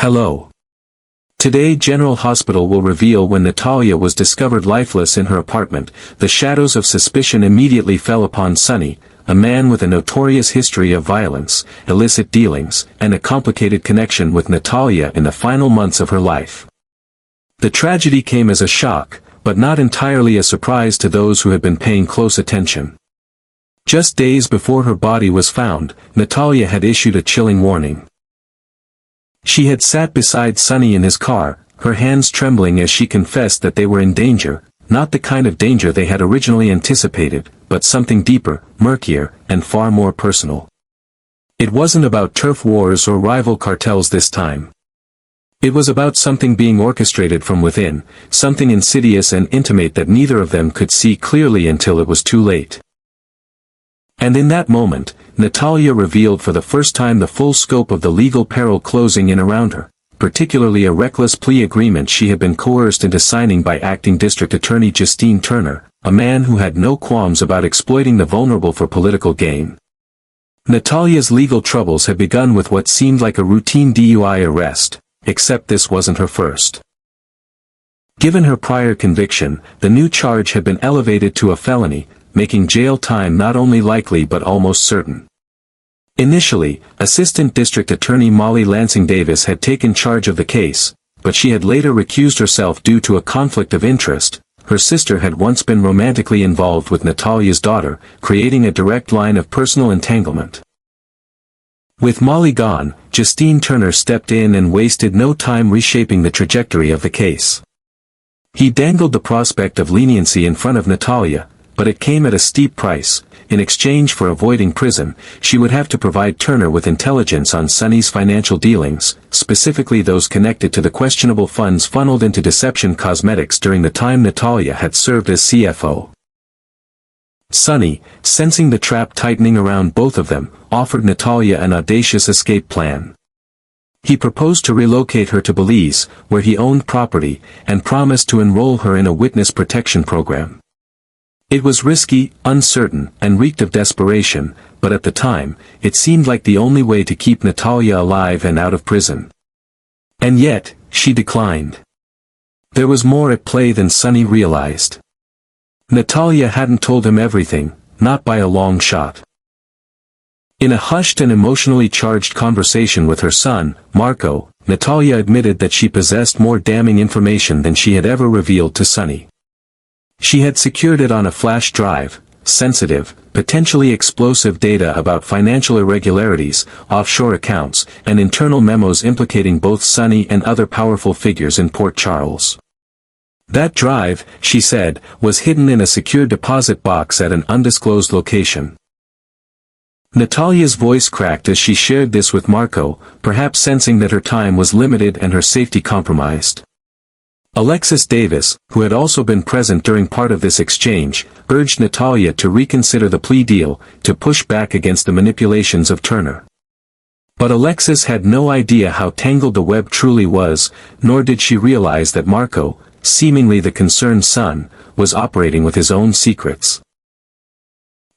Hello. Today General Hospital will reveal when Natalia was discovered lifeless in her apartment. The shadows of suspicion immediately fell upon Sonny, a man with a notorious history of violence, illicit dealings, and a complicated connection with Natalia in the final months of her life. The tragedy came as a shock, but not entirely a surprise to those who had been paying close attention. Just days before her body was found, Natalia had issued a chilling warning. She had sat beside Sonny in his car, her hands trembling as she confessed that they were in danger, not the kind of danger they had originally anticipated, but something deeper, murkier, and far more personal. It wasn't about turf wars or rival cartels this time. It was about something being orchestrated from within, something insidious and intimate that neither of them could see clearly until it was too late. And in that moment, Natalia revealed for the first time the full scope of the legal peril closing in around her, particularly a reckless plea agreement she had been coerced into signing by Acting District Attorney Justine Turner, a man who had no qualms about exploiting the vulnerable for political gain. Natalia's legal troubles had begun with what seemed like a routine DUI arrest, except this wasn't her first. Given her prior conviction, the new charge had been elevated to a felony, making jail time not only likely but almost certain. Initially, Assistant District Attorney Molly Lansing Davis had taken charge of the case, but she had later recused herself due to a conflict of interest. Her sister had once been romantically involved with Natalia's daughter, creating a direct line of personal entanglement. With Molly gone, Justine Turner stepped in and wasted no time reshaping the trajectory of the case. He dangled the prospect of leniency in front of Natalia, but it came at a steep price. In exchange for avoiding prison, she would have to provide Turner with intelligence on Sonny's financial dealings, specifically those connected to the questionable funds funneled into Deception Cosmetics during the time Natalia had served as CFO. Sonny, sensing the trap tightening around both of them, offered Natalia an audacious escape plan. He proposed to relocate her to Belize, where he owned property, and promised to enroll her in a witness protection program. It was risky, uncertain, and reeked of desperation, but at the time, it seemed like the only way to keep Natalia alive and out of prison. And yet, she declined. There was more at play than Sonny realized. Natalia hadn't told him everything, not by a long shot. In a hushed and emotionally charged conversation with her son, Marco, Natalia admitted that she possessed more damning information than she had ever revealed to Sonny. She had secured it on a flash drive, sensitive, potentially explosive data about financial irregularities, offshore accounts, and internal memos implicating both Sonny and other powerful figures in Port Charles. That drive, she said, was hidden in a secure deposit box at an undisclosed location. Natalia's voice cracked as she shared this with Marco, perhaps sensing that her time was limited and her safety compromised. Alexis Davis, who had also been present during part of this exchange, urged Natalia to reconsider the plea deal, to push back against the manipulations of Turner. But Alexis had no idea how tangled the web truly was, nor did she realize that Marco, seemingly the concerned son, was operating with his own secrets.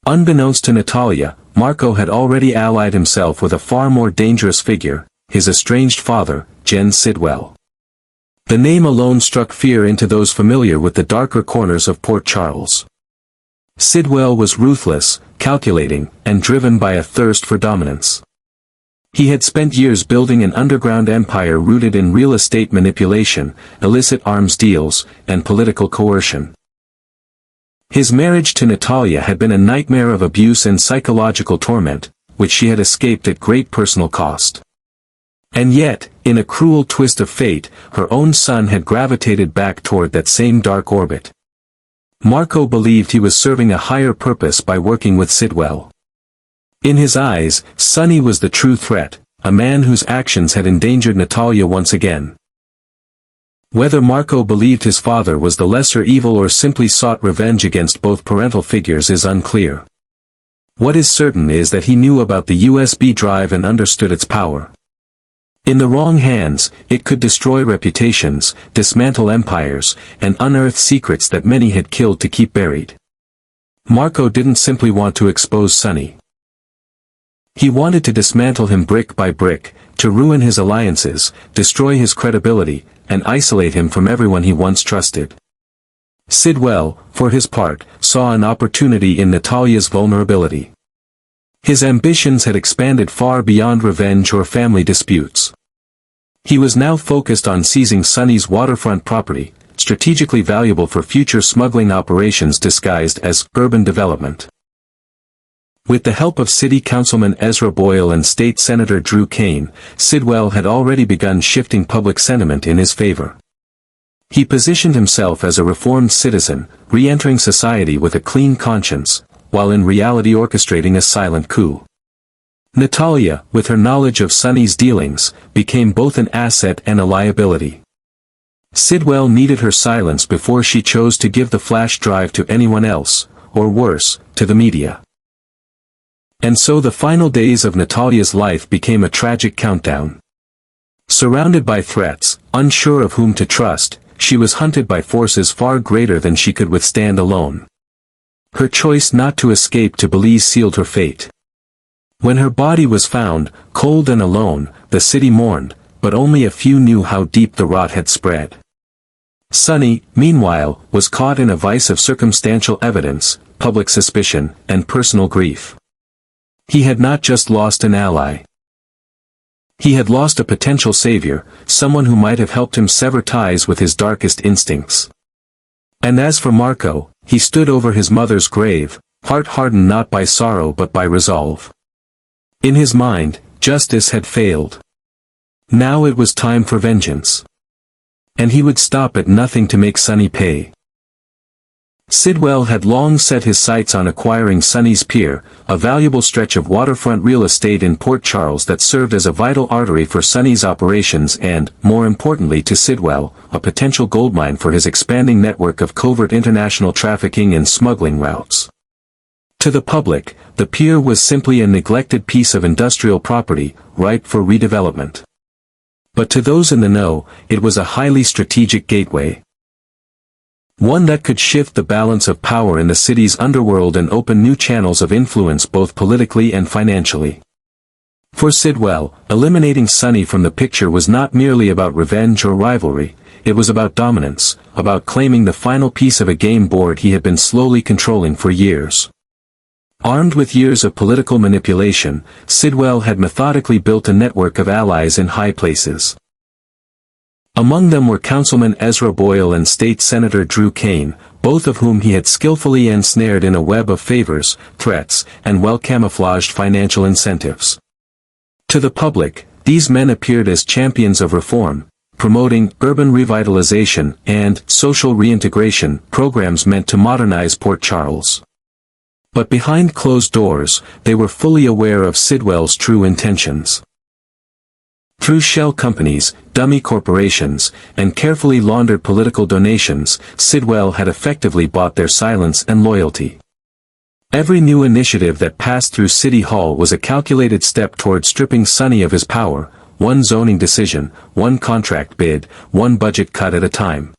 Unbeknownst to Natalia, Marco had already allied himself with a far more dangerous figure, his estranged father, Sidwell. The name alone struck fear into those familiar with the darker corners of Port Charles. Sidwell was ruthless, calculating, and driven by a thirst for dominance. He had spent years building an underground empire rooted in real estate manipulation, illicit arms deals, and political coercion. His marriage to Natalia had been a nightmare of abuse and psychological torment, which she had escaped at great personal cost. And yet, in a cruel twist of fate, her own son had gravitated back toward that same dark orbit. Marco believed he was serving a higher purpose by working with Sidwell. In his eyes, Sonny was the true threat, a man whose actions had endangered Natalia once again. Whether Marco believed his father was the lesser evil or simply sought revenge against both parental figures is unclear. What is certain is that he knew about the USB drive and understood its power. In the wrong hands, it could destroy reputations, dismantle empires, and unearth secrets that many had killed to keep buried. Marco didn't simply want to expose Sonny. He wanted to dismantle him brick by brick, to ruin his alliances, destroy his credibility, and isolate him from everyone he once trusted. Sidwell, for his part, saw an opportunity in Natalya's vulnerability. His ambitions had expanded far beyond revenge or family disputes. He was now focused on seizing Sonny's waterfront property, strategically valuable for future smuggling operations disguised as urban development. With the help of City Councilman Ezra Boyle and State Senator Drew Kane, Sidwell had already begun shifting public sentiment in his favor. He positioned himself as a reformed citizen, re-entering society with a clean conscience, while in reality orchestrating a silent coup. Natalia, with her knowledge of Sonny's dealings, became both an asset and a liability. Sidwell needed her silence before she chose to give the flash drive to anyone else, or worse, to the media. And so the final days of Natalia's life became a tragic countdown. Surrounded by threats, unsure of whom to trust, she was hunted by forces far greater than she could withstand alone. Her choice not to escape to Belize sealed her fate. When her body was found, cold and alone, the city mourned, but only a few knew how deep the rot had spread. Sonny, meanwhile, was caught in a vice of circumstantial evidence, public suspicion, and personal grief. He had not just lost an ally. He had lost a potential savior, someone who might have helped him sever ties with his darkest instincts. And as for Marco, he stood over his mother's grave, heart hardened not by sorrow but by resolve. In his mind, justice had failed. Now it was time for vengeance. And he would stop at nothing to make Sonny pay. Sidwell had long set his sights on acquiring Sonny's Pier, a valuable stretch of waterfront real estate in Port Charles that served as a vital artery for Sonny's operations and, more importantly to Sidwell, a potential goldmine for his expanding network of covert international trafficking and smuggling routes. To the public, the pier was simply a neglected piece of industrial property, ripe for redevelopment. But to those in the know, it was a highly strategic gateway. One that could shift the balance of power in the city's underworld and open new channels of influence both politically and financially. For Sidwell, eliminating Sonny from the picture was not merely about revenge or rivalry, it was about dominance, about claiming the final piece of a game board he had been slowly controlling for years. Armed with years of political manipulation, Sidwell had methodically built a network of allies in high places. Among them were Councilman Ezra Boyle and State Senator Drew Kane, both of whom he had skillfully ensnared in a web of favors, threats, and well-camouflaged financial incentives. To the public, these men appeared as champions of reform, promoting urban revitalization and social reintegration programs meant to modernize Port Charles. But behind closed doors, they were fully aware of Sidwell's true intentions. Through shell companies, dummy corporations, and carefully laundered political donations, Sidwell had effectively bought their silence and loyalty. Every new initiative that passed through City Hall was a calculated step toward stripping Sonny of his power, one zoning decision, one contract bid, one budget cut at a time.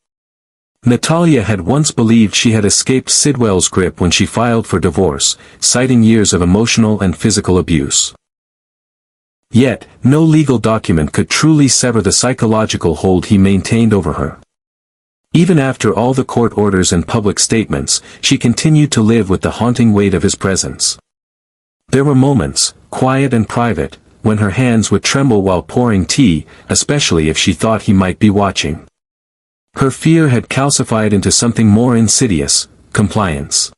Natalia had once believed she had escaped Sidwell's grip when she filed for divorce, citing years of emotional and physical abuse. Yet, no legal document could truly sever the psychological hold he maintained over her. Even after all the court orders and public statements, she continued to live with the haunting weight of his presence. There were moments, quiet and private, when her hands would tremble while pouring tea, especially if she thought he might be watching. Her fear had calcified into something more insidious, compliance.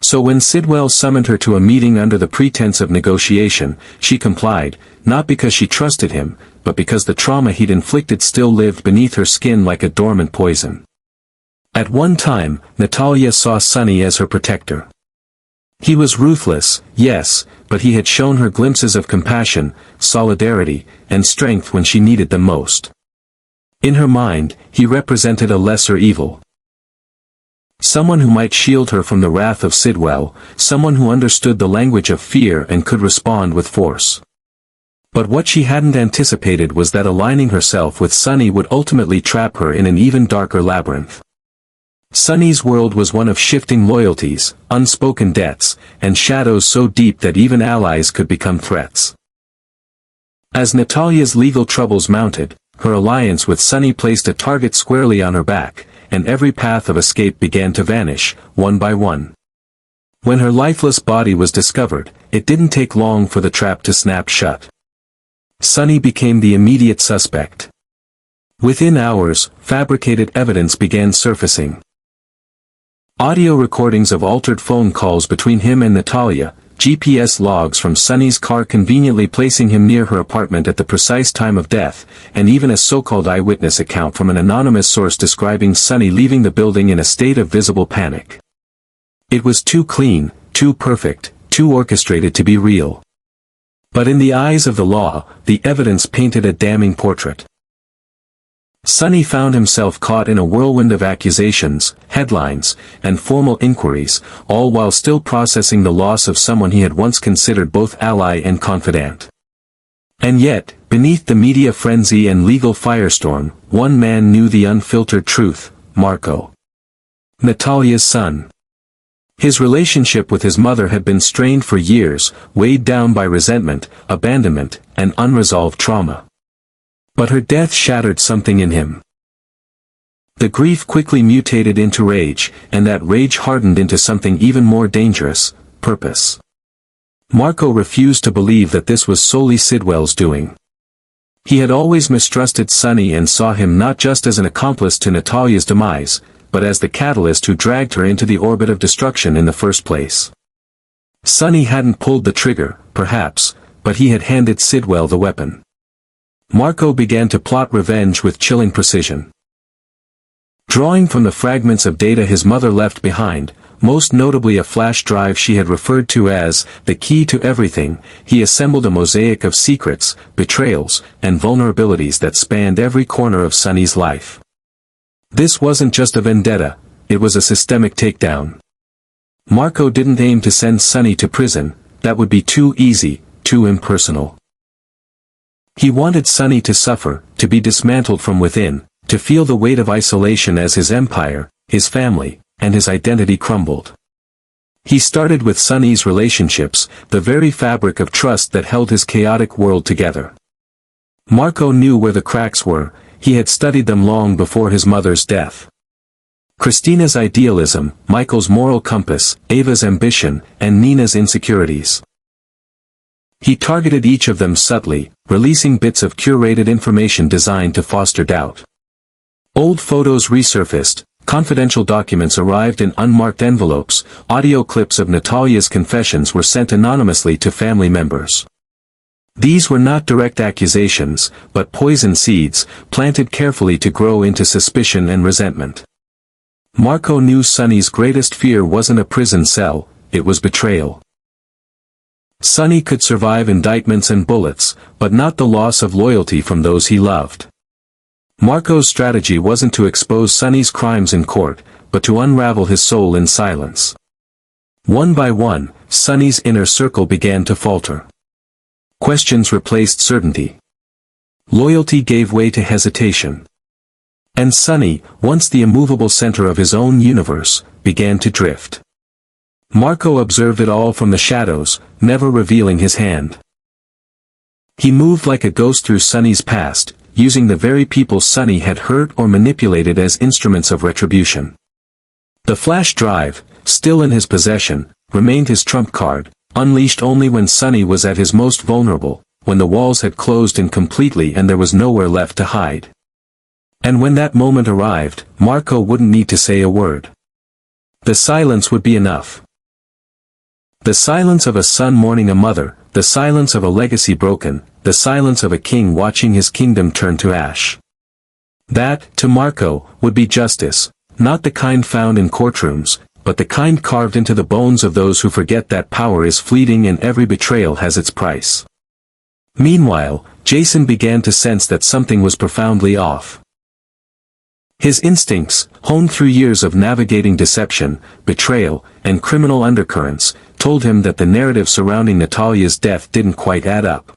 So when Sidwell summoned her to a meeting under the pretense of negotiation, she complied, not because she trusted him, but because the trauma he'd inflicted still lived beneath her skin like a dormant poison. At one time, Natalia saw Sonny as her protector. He was ruthless, yes, but he had shown her glimpses of compassion, solidarity, and strength when she needed them most. In her mind, he represented a lesser evil. Someone who might shield her from the wrath of Sidwell, someone who understood the language of fear and could respond with force. But what she hadn't anticipated was that aligning herself with Sonny would ultimately trap her in an even darker labyrinth. Sonny's world was one of shifting loyalties, unspoken debts, and shadows so deep that even allies could become threats. As Natalya's legal troubles mounted, her alliance with Sonny placed a target squarely on her back, and every path of escape began to vanish, one by one. When her lifeless body was discovered, it didn't take long for the trap to snap shut. Sonny became the immediate suspect. Within hours, fabricated evidence began surfacing. Audio recordings of altered phone calls between him and Natalya, GPS logs from Sonny's car conveniently placing him near her apartment at the precise time of death, and even a so-called eyewitness account from an anonymous source describing Sonny leaving the building in a state of visible panic. It was too clean, too perfect, too orchestrated to be real. But in the eyes of the law, the evidence painted a damning portrait. Sonny found himself caught in a whirlwind of accusations, headlines, and formal inquiries, all while still processing the loss of someone he had once considered both ally and confidant. And yet, beneath the media frenzy and legal firestorm, one man knew the unfiltered truth: Marco, Natalya's son. His relationship with his mother had been strained for years, weighed down by resentment, abandonment, and unresolved trauma. But her death shattered something in him. The grief quickly mutated into rage, and that rage hardened into something even more dangerous: purpose. Marco refused to believe that this was solely Sidwell's doing. He had always mistrusted Sonny and saw him not just as an accomplice to Natalya's demise, but as the catalyst who dragged her into the orbit of destruction in the first place. Sonny hadn't pulled the trigger, perhaps, but he had handed Sidwell the weapon. Marco began to plot revenge with chilling precision. Drawing from the fragments of data his mother left behind, most notably a flash drive she had referred to as the key to everything, he assembled a mosaic of secrets, betrayals, and vulnerabilities that spanned every corner of Sonny's life. This wasn't just a vendetta, it was a systemic takedown. Marco didn't aim to send Sonny to prison, that would be too easy, too impersonal. He wanted Sonny to suffer, to be dismantled from within, to feel the weight of isolation as his empire, his family, and his identity crumbled. He started with Sonny's relationships, the very fabric of trust that held his chaotic world together. Marco knew where the cracks were, he had studied them long before his mother's death. Christina's idealism, Michael's moral compass, Ava's ambition, and Nina's insecurities. He targeted each of them subtly, releasing bits of curated information designed to foster doubt. Old photos resurfaced, confidential documents arrived in unmarked envelopes, audio clips of Natalya's confessions were sent anonymously to family members. These were not direct accusations, but poison seeds, planted carefully to grow into suspicion and resentment. Marco knew Sonny's greatest fear wasn't a prison cell, it was betrayal. Sonny could survive indictments and bullets, but not the loss of loyalty from those he loved. Marco's strategy wasn't to expose Sonny's crimes in court, but to unravel his soul in silence. One by one, Sonny's inner circle began to falter. Questions replaced certainty. Loyalty gave way to hesitation. And Sonny, once the immovable center of his own universe, began to drift. Marco observed it all from the shadows, never revealing his hand. He moved like a ghost through Sonny's past, using the very people Sonny had hurt or manipulated as instruments of retribution. The flash drive, still in his possession, remained his trump card, unleashed only when Sonny was at his most vulnerable, when the walls had closed in completely and there was nowhere left to hide. And when that moment arrived, Marco wouldn't need to say a word. The silence would be enough. The silence of a son mourning a mother, the silence of a legacy broken, the silence of a king watching his kingdom turn to ash. That, to Marco, would be justice, not the kind found in courtrooms, but the kind carved into the bones of those who forget that power is fleeting and every betrayal has its price. Meanwhile, Jason began to sense that something was profoundly off. His instincts, honed through years of navigating deception, betrayal, and criminal undercurrents, told him that the narrative surrounding Natalya's death didn't quite add up.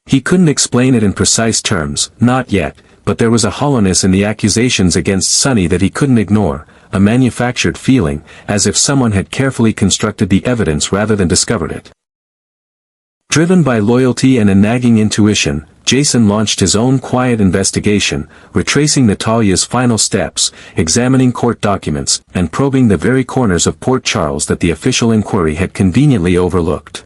He couldn't explain it in precise terms, not yet, but there was a hollowness in the accusations against Sonny that he couldn't ignore, a manufactured feeling, as if someone had carefully constructed the evidence rather than discovered it. Driven by loyalty and a nagging intuition, Jason launched his own quiet investigation, retracing Natalya's final steps, examining court documents, and probing the very corners of Port Charles that the official inquiry had conveniently overlooked.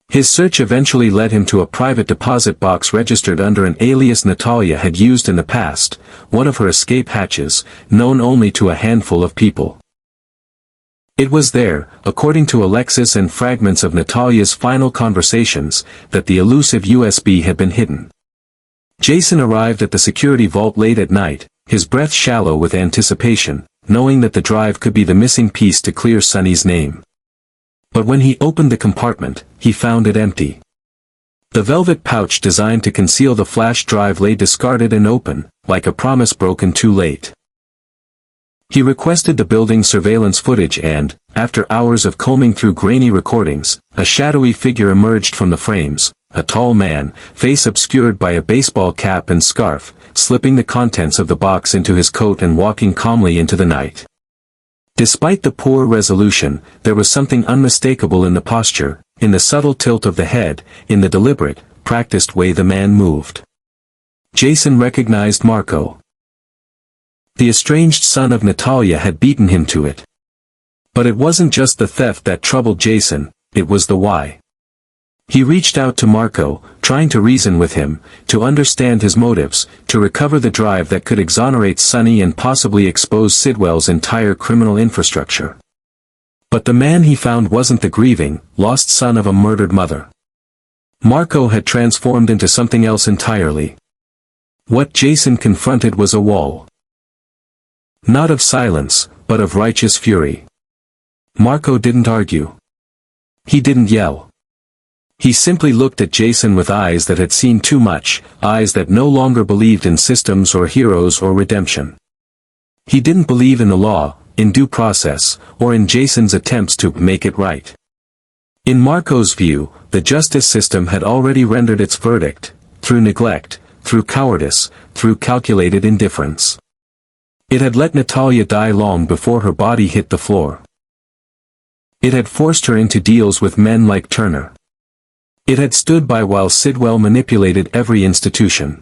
His search eventually led him to a private deposit box registered under an alias Natalya had used in the past, one of her escape hatches, known only to a handful of people. It was there, according to Alexis and fragments of Natalya's final conversations, that the elusive USB had been hidden. Jason arrived at the security vault late at night, his breath shallow with anticipation, knowing that the drive could be the missing piece to clear Sonny's name. But when he opened the compartment, he found it empty. The velvet pouch designed to conceal the flash drive lay discarded and open, like a promise broken too late. He requested the building's surveillance footage and, after hours of combing through grainy recordings, a shadowy figure emerged from the frames, a tall man, face obscured by a baseball cap and scarf, slipping the contents of the box into his coat and walking calmly into the night. Despite the poor resolution, there was something unmistakable in the posture, in the subtle tilt of the head, in the deliberate, practiced way the man moved. Jason recognized Marco. The estranged son of Natalya had beaten him to it. But it wasn't just the theft that troubled Jason, it was the why. He reached out to Marco, trying to reason with him, to understand his motives, to recover the drive that could exonerate Sonny and possibly expose Sidwell's entire criminal infrastructure. But the man he found wasn't the grieving, lost son of a murdered mother. Marco had transformed into something else entirely. What Jason confronted was a wall. Not of silence, but of righteous fury. Marco didn't argue. He didn't yell. He simply looked at Jason with eyes that had seen too much, eyes that no longer believed in systems or heroes or redemption. He didn't believe in the law, in due process, or in Jason's attempts to make it right. In Marco's view, the justice system had already rendered its verdict, through neglect, through cowardice, through calculated indifference. It had let Natalya die long before her body hit the floor. It had forced her into deals with men like Turner. It had stood by while Sidwell manipulated every institution.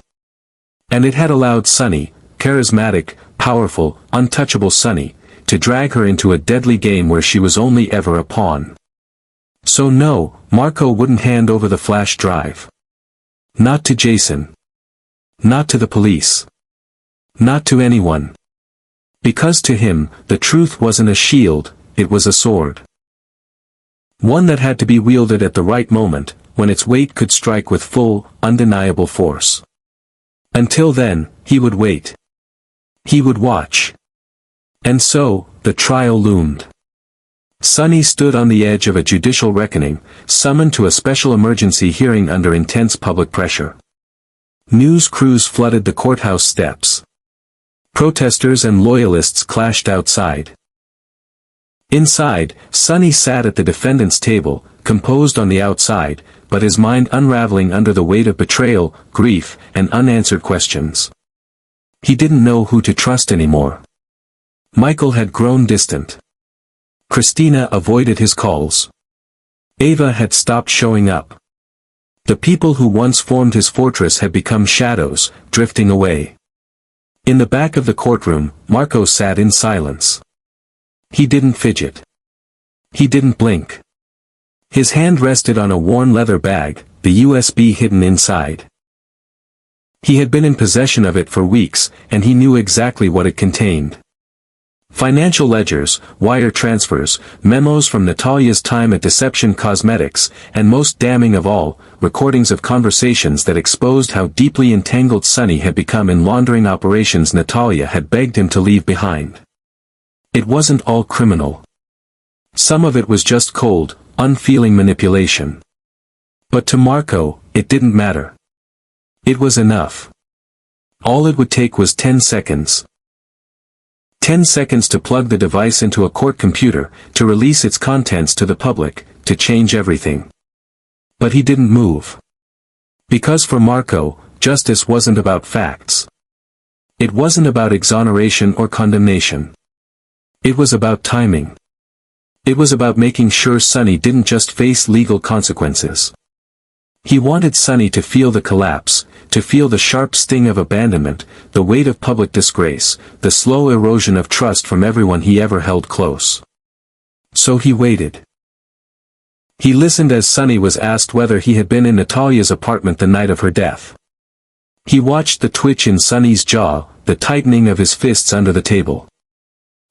And it had allowed Sonny, charismatic, powerful, untouchable Sonny, to drag her into a deadly game where she was only ever a pawn. So no, Marco wouldn't hand over the flash drive. Not to Jason. Not to the police. Not to anyone. Because to him, the truth wasn't a shield, it was a sword. One that had to be wielded at the right moment, when its weight could strike with full, undeniable force. Until then, he would wait. He would watch. And so, the trial loomed. Sonny stood on the edge of a judicial reckoning, summoned to a special emergency hearing under intense public pressure. News crews flooded the courthouse steps. Protesters and loyalists clashed outside. Inside, Sonny sat at the defendant's table, composed on the outside, but his mind unraveling under the weight of betrayal, grief, and unanswered questions. He didn't know who to trust anymore. Michael had grown distant. Christina avoided his calls. Ava had stopped showing up. The people who once formed his fortress had become shadows, drifting away. In the back of the courtroom, Marco sat in silence. He didn't fidget. He didn't blink. His hand rested on a worn leather bag, the USB hidden inside. He had been in possession of it for weeks, and he knew exactly what it contained. Financial ledgers, wire transfers, memos from Natalya's time at Deception Cosmetics, and most damning of all, recordings of conversations that exposed how deeply entangled Sonny had become in laundering operations Natalya had begged him to leave behind. It wasn't all criminal. Some of it was just cold, unfeeling manipulation. But to Marco, it didn't matter. It was enough. All it would take was 10 seconds. 10 seconds to plug the device into a court computer, to release its contents to the public, to change everything. But he didn't move. Because for Marco, justice wasn't about facts. It wasn't about exoneration or condemnation. It was about timing. It was about making sure Sonny didn't just face legal consequences. He wanted Sonny to feel the collapse, to feel the sharp sting of abandonment, the weight of public disgrace, the slow erosion of trust from everyone he ever held close. So he waited. He listened as Sonny was asked whether he had been in Natalya's apartment the night of her death. He watched the twitch in Sonny's jaw, the tightening of his fists under the table.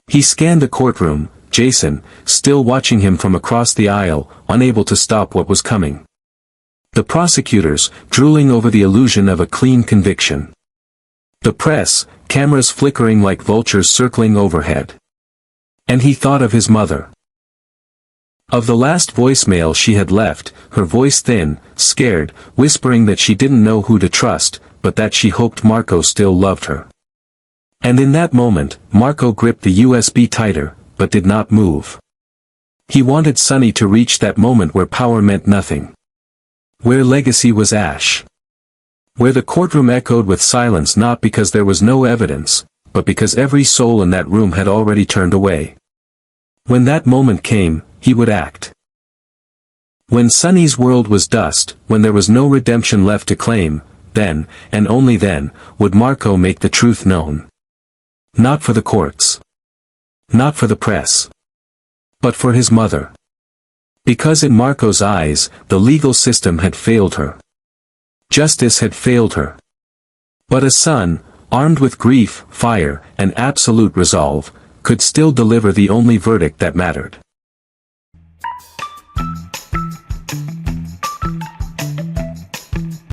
He scanned the courtroom, Jason, still watching him from across the aisle, unable to stop what was coming. The prosecutors, drooling over the illusion of a clean conviction. The press, cameras flickering like vultures circling overhead. And he thought of his mother. Of the last voicemail she had left, her voice thin, scared, whispering that she didn't know who to trust, but that she hoped Marco still loved her. And in that moment, Marco gripped the USB tighter, but did not move. He wanted Sonny to reach that moment where power meant nothing. Where legacy was ash. Where the courtroom echoed with silence not because there was no evidence, but because every soul in that room had already turned away. When that moment came, he would act. When Sonny's world was dust, when there was no redemption left to claim, then, and only then, would Marco make the truth known. Not for the courts. Not for the press. But for his mother. Because in Marco's eyes, the legal system had failed her. Justice had failed her. But a son, armed with grief, fire, and absolute resolve, could still deliver the only verdict that mattered.